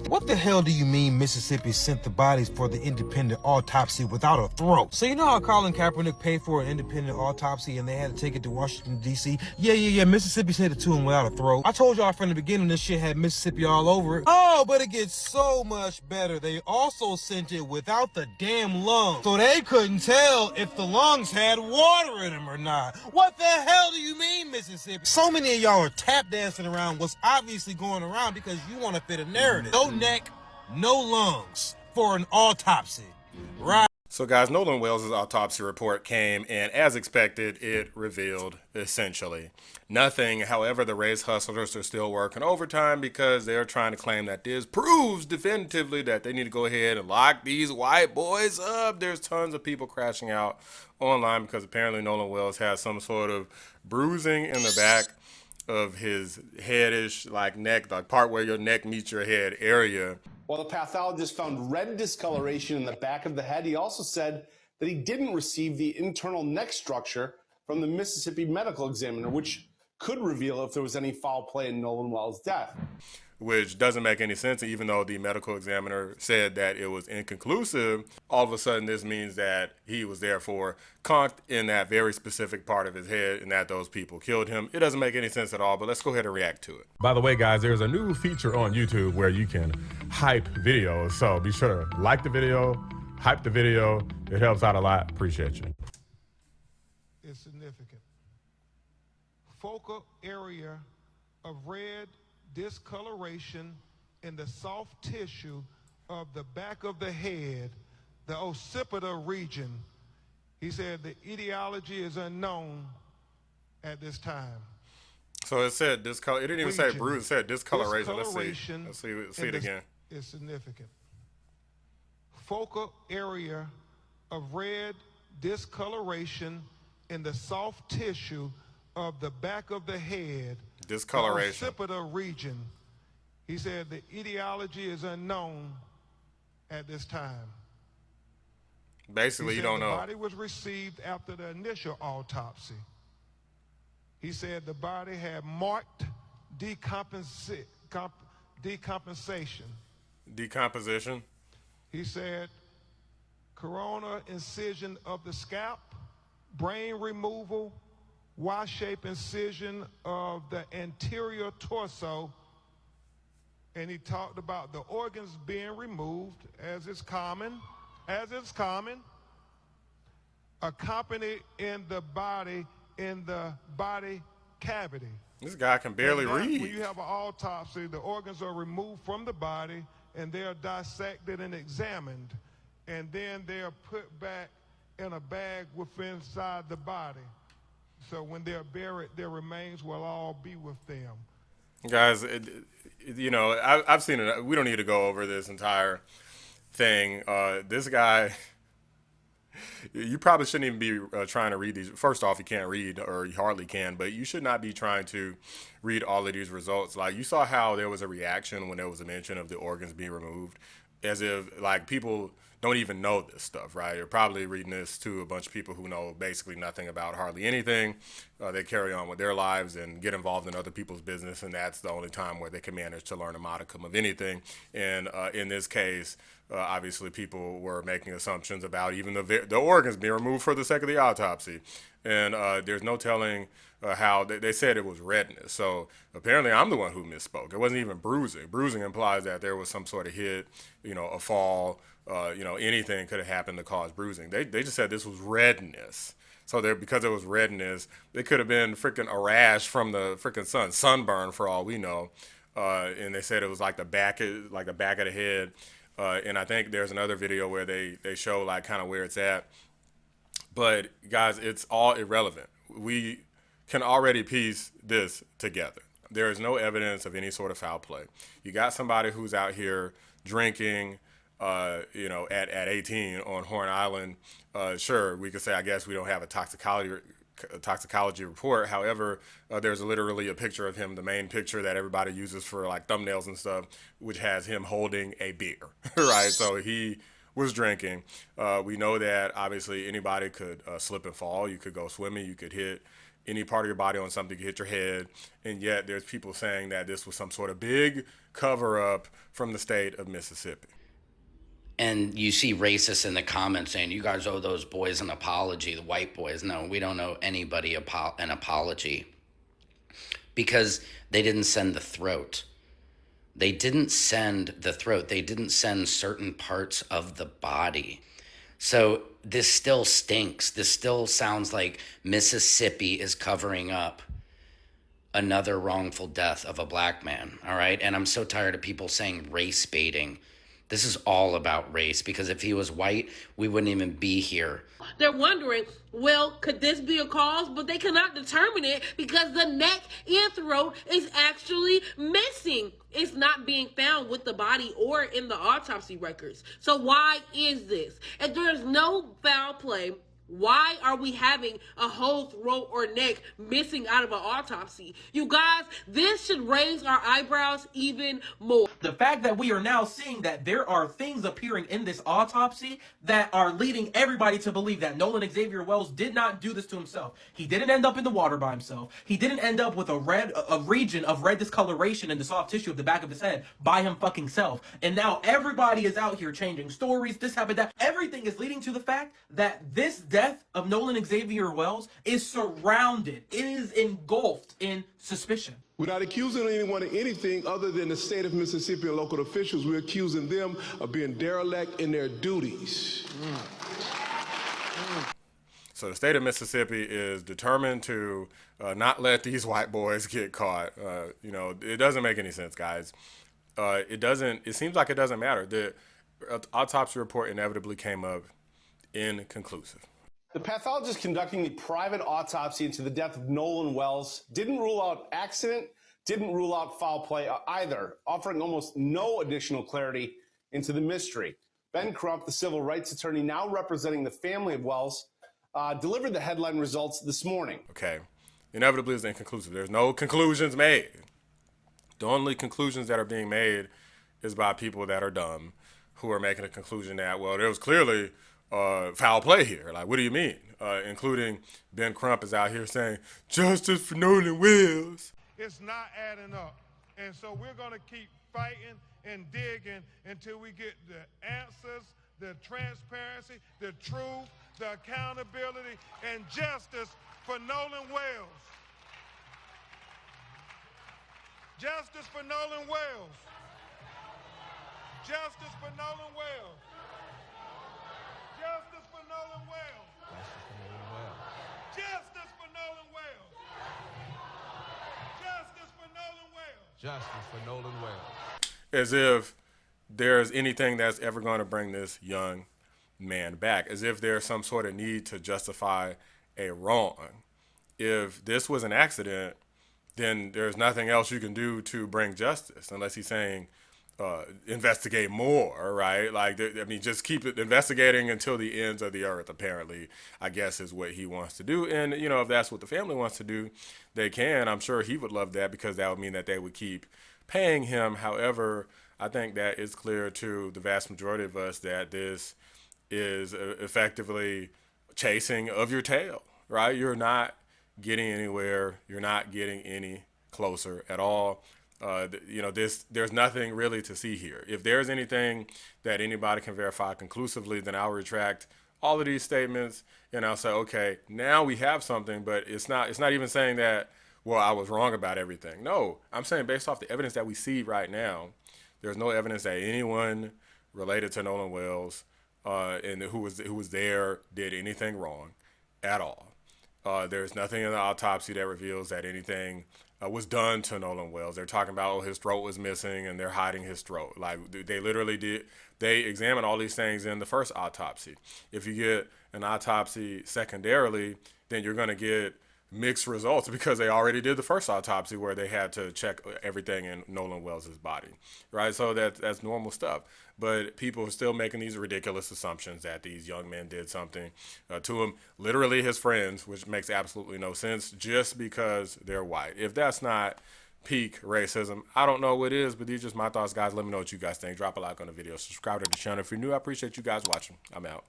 What the hell do you mean Mississippi sent the bodies for the independent autopsy without a throat? So you know how Colin Kaepernick paid for an independent autopsy and they had to take it to Washington, D.C.? Yeah, Mississippi sent it to him without a throat. I told y'all from the beginning this shit had Mississippi all over it. Oh, but it gets so much better. They also sent it without the damn lungs. So they couldn't tell if the lungs had water in them or not. What the hell do you mean, Mississippi? So many of y'all are tap dancing around what's obviously going around because you want to fit a narrative. No neck, no lungs for an autopsy. Right. So guys, Nolan Wales' autopsy report came, and as expected, it revealed essentially nothing. However, the race hustlers are still working overtime because they're trying to claim that this proves definitively that they need to go ahead and lock these white boys up. There's tons of people crashing out online because apparently Nolan Wales has some sort of bruising in the back of his headish, like neck, like part where your neck meets your head area. While the pathologist found red discoloration in the back of the head, he also said that he didn't receive the internal neck structure from the Mississippi medical examiner, which could reveal if there was any foul play in Nolan Well's death. Which doesn't make any sense, even though the medical examiner said that it was inconclusive. All of a sudden, this means that he was therefore conked in that very specific part of his head and that those people killed him. It doesn't make any sense at all, but let's go ahead and react to it. By the way, guys, there's a new feature on YouTube where you can hype videos. So be sure to like the video, hype the video. It helps out a lot. Appreciate you. Is significant. Focal area of red discoloration in the soft tissue of the back of the head, the occipital region. He said the etiology is unknown at this time. So it said discolor. It didn't even say bruise. It said discoloration. Let's see it again. Is significant. Focal area of red discoloration in the soft tissue of the back of the head, discoloration, the occipital region. He said the etiology is unknown at this time. Basically, you don't know. The body was received after the initial autopsy. He said the body had marked decomposition. Decomposition. He said coronal incision of the scalp, brain removal, Y-shaped incision of the anterior torso, and he talked about the organs being removed, as is common, accompanied in the body cavity. This guy can barely read. When you have an autopsy, the organs are removed from the body, and they are dissected and examined, and then they are put back in a bag within inside the body. So when they're buried, their remains will all be with them. Guys, you know, I've seen it. We don't need to go over this entire thing. This guy, you probably shouldn't even be trying to read these. First off, you can't read, or you hardly can, but you should not be trying to read all of these results. Like, you saw how there was a reaction when there was a mention of the organs being removed, as if, like, people don't even know this stuff, right? You're probably reading this to a bunch of people who know basically nothing about hardly anything. They carry on with their lives and get involved in other people's business, and that's the only time where they can manage to learn a modicum of anything. And in this case, obviously people were making assumptions about even the organs being removed for the sake of the autopsy. And there's no telling how they said it was redness. So apparently I'm the one who misspoke. It wasn't even bruising. Bruising implies that there was some sort of hit, you know, a fall, you know, anything could have happened to cause bruising. They just said this was redness. So because it was redness, it could have been freaking a rash from the freaking sunburn for all we know. And they said it was like the back of the head. And I think there's another video where they show like kind of where it's at. But guys, it's all irrelevant. We can already piece this together. There is no evidence of any sort of foul play. You got somebody who's out here drinking, you know, at 18 on Horn Island. Sure, we could say, I guess we don't have a toxicology report. However, there's literally a picture of him, the main picture that everybody uses for like thumbnails and stuff, which has him holding a beer, right? So he was drinking. We know that obviously anybody could slip and fall. You could go swimming, you could hit any part of your body on something, you hit your head, and yet there's people saying that this was some sort of big cover-up from the state of Mississippi. And you see racists in the comments saying, you guys owe those boys an apology, the white boys. No, we don't owe anybody an apology, because they didn't send the throat. They didn't send the throat. They didn't send certain parts of the body. So this still stinks. This still sounds like Mississippi is covering up another wrongful death of a black man, all right? And I'm so tired of people saying race baiting. This is all about race, because if he was white, we wouldn't even be here. They're wondering, well, could this be a cause? But they cannot determine it because the neck and throat is actually missing. It's not being found with the body or in the autopsy records. So why is this? If there's no foul play, why are we having a whole throat or neck missing out of an autopsy? You guys, this should raise our eyebrows even more. The fact that we are now seeing that there are things appearing in this autopsy that are leading everybody to believe that Nolan Xavier Wells did not do this to himself. He didn't end up in the water by himself. He didn't end up with a region of red discoloration in the soft tissue of the back of his head by him fucking self. And now everybody is out here changing stories. This happened, that. Everything is leading to the fact that this death of Nolan Xavier Wells is surrounded, it is engulfed in suspicion. We're not accusing anyone of anything other than the state of Mississippi and local officials. We're accusing them of being derelict in their duties. So the state of Mississippi is determined to not let these white boys get caught. It doesn't make any sense, guys. It seems like it doesn't matter. The autopsy report inevitably came up inconclusive. The pathologist conducting the private autopsy into the death of Nolan Wells didn't rule out accident, didn't rule out foul play either, offering almost no additional clarity into the mystery. Ben Crump, the civil rights attorney now representing the family of Wells, delivered the headline results this morning. Okay. Inevitably is inconclusive. There's no conclusions made. The only conclusions that are being made is by people that are dumb, who are making a conclusion that, well, there was clearly foul play here. Like, what do you mean? Including Ben Crump is out here saying, justice for Nolan Wells. It's not adding up. And so we're going to keep fighting and digging until we get the answers, the transparency, the truth, the accountability, and justice for Nolan Wells. Justice for Nolan Wells. Justice for Nolan Wells. Justice for Nolan Wells. Justice for Nolan Wells. Justice for Nolan Wells. Justice for Nolan Wells. As if there's anything that's ever going to bring this young man back. As if there's some sort of need to justify a wrong. If this was an accident, then there's nothing else you can do to bring justice, unless he's saying investigate more, right? Like, just keep it investigating until the ends of the earth, apparently, I guess is what he wants to do. And, if that's what the family wants to do, they can. I'm sure he would love that, because that would mean that they would keep paying him. However, I think that it's clear to the vast majority of us that this is effectively chasing of your tail, right? You're not getting anywhere. You're not getting any closer at all. There's nothing really to see here. If there's anything that anybody can verify conclusively, then I'll retract all of these statements and I'll say, okay, now we have something, but it's not even saying that, well, I was wrong about everything. No, I'm saying based off the evidence that we see right now, there's no evidence that anyone related to Nolan Wells and who was there did anything wrong at all. There's nothing in the autopsy that reveals that anything was done to Nolan Wells. They're talking about, oh, his throat was missing and they're hiding his throat. Like, they literally did. They examined all these things in the first autopsy. If you get an autopsy secondarily, then you're going to get mixed results, because they already did the first autopsy where they had to check everything in Nolan Wells's body, right? So that's normal stuff. But people are still making these ridiculous assumptions that these young men did something to him, literally his friends, which makes absolutely no sense, just because they're white. If that's not peak racism, I don't know what is, but these are just my thoughts, guys. Let me know what you guys think. Drop a like on the video. Subscribe to the channel if you're new. I appreciate you guys watching. I'm out.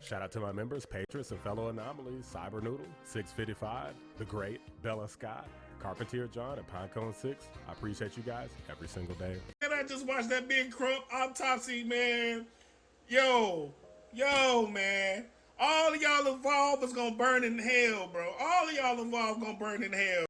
Shout out to my members, patrons, and fellow anomalies, Cyber Noodle, 655, The Great, Bella Scott, Carpentier John, and Pinecone 6. I appreciate you guys every single day. And I just watched that Big Crump Autopsy, man. Yo, man. All of y'all involved is gonna burn in hell, bro. All of y'all involved gonna burn in hell.